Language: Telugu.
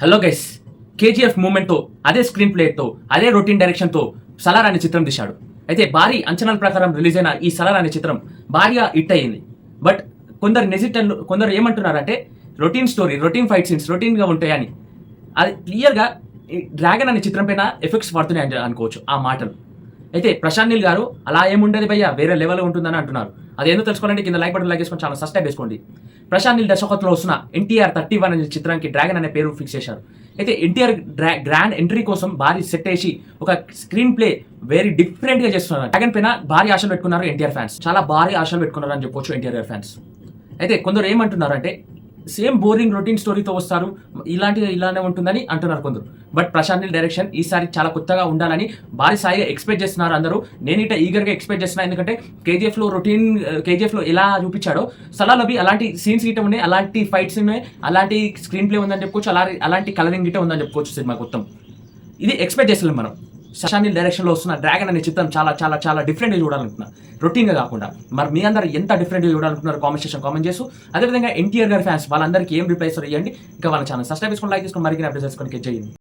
హలో గైస్, కేజీఎఫ్ మూమెంట్తో అదే స్క్రీన్ ప్లేతో అదే రొటీన్ డైరెక్షన్తో సలార్ అనే చిత్రం తీశాడు. అయితే భారీ అంచనాల ప్రకారం రిలీజ్ అయిన ఈ సలార్ అనే చిత్రం భారీగా హిట్ అయ్యింది. బట్ కొందరు ఏమంటున్నారంటే routine story, routine fight scenes రొటీన్గా ఉంటాయని. అది క్లియర్గా డ్రాగన్ అనే చిత్రం పైన ఎఫెక్ట్స్ పడుతున్నాయి అనుకోవచ్చు ఆ మాటలు. అయితే ప్రశాంత్ నీల్ గారు అలా ఏముండదు భయ్య, వేరే లెవెల్ ఉంటుందని అంటున్నారు. అదేందో తెలుసుకోవాలంటే కింద లైక్ బటన్ లైక్ చేసుకొని చాలా సబ్స్క్రైబ్ చేసుకోండి. ప్రశాంత్ నీల్ దర్శకత్వంలో వస్తున్న ఎన్టీఆర్ 31 అనే చిత్రానికి డ్రాగన్ అనే పేరు ఫిక్స్ చేశారు. అయితే ఎన్టీఆర్ గ్రాండ్ ఎంట్రీ కోసం భారీ సెట్ వేసి ఒక స్క్రీన్ ప్లే వెరీ డిఫరెంట్ గా చేస్తున్నారు. డ్రాగన్ పైన భారీ ఆశలు పెట్టుకున్నారు ఎన్టీఆర్ ఫ్యాన్స్, చాలా భారీ ఆశలు పెట్టుకున్నారు అని చెప్పొచ్చు ఎన్టీఆర్ ఫ్యాన్స్. అయితే కొందరు ఏమంటున్నారు అంటే సేమ్ బోరింగ్ రొటీన్ స్టోరీతో వస్తారు, ఇలానే ఉంటుందని అంటున్నారు కొందరు. బట్ ప్రశాంత్ నీల్ డైరెక్షన్ ఈసారి చాలా కొత్తగా ఉండాలని భారీ స్థాయిగా ఎక్స్పెక్ట్ చేస్తున్నారు అందరూ. నేను ఇట ఈగర్గా ఎక్స్పెక్ట్ చేస్తున్నా, ఎందుకంటే కేజీఎఫ్లో ఎలా చూపించాడో సలార్లో అలాంటి సీన్స్ గిట్ట ఉన్నాయి, అలాంటి ఫైట్స్ ఉన్నాయి, అలాంటి స్క్రీన్ ప్లే ఉందని చెప్పుకోవచ్చు, అలాంటి కలరింగ్ గిట్ట ఉందని చెప్పుకోవచ్చు సినిమా మొత్తం. ఇది ఎక్స్పెక్ట్ చేస్తున్నాం మనం. ప్రశాంత్ నీల్ డైరెక్షన్లో వస్తున్న డ్రాగన్ అనే చిత్రం చాలా చాలా చాలా డిఫరెంట్గా చూడాలనుకుంటున్నారు, రొటీన్గా కాకుండా. మరి మీ అందరూ ఎంత డిఫరెంట్గా చూడాలనుకుంటున్నారు కామెంట్ చేస్తూ, అదేవిధంగా ఎన్టీఆర్ గారి ఫ్యాన్స్ వాళ్ళందరికీ ఏం రిప్లై ఇస్తారు ఇవ్వండి. ఇంకా వాళ్ళ ఛానల్ సబ్స్క్రైబ్ చేసుకొని లైక్ చేసుకొని మరిన్ని అప్డేట్ చేసుకొని చేయండి.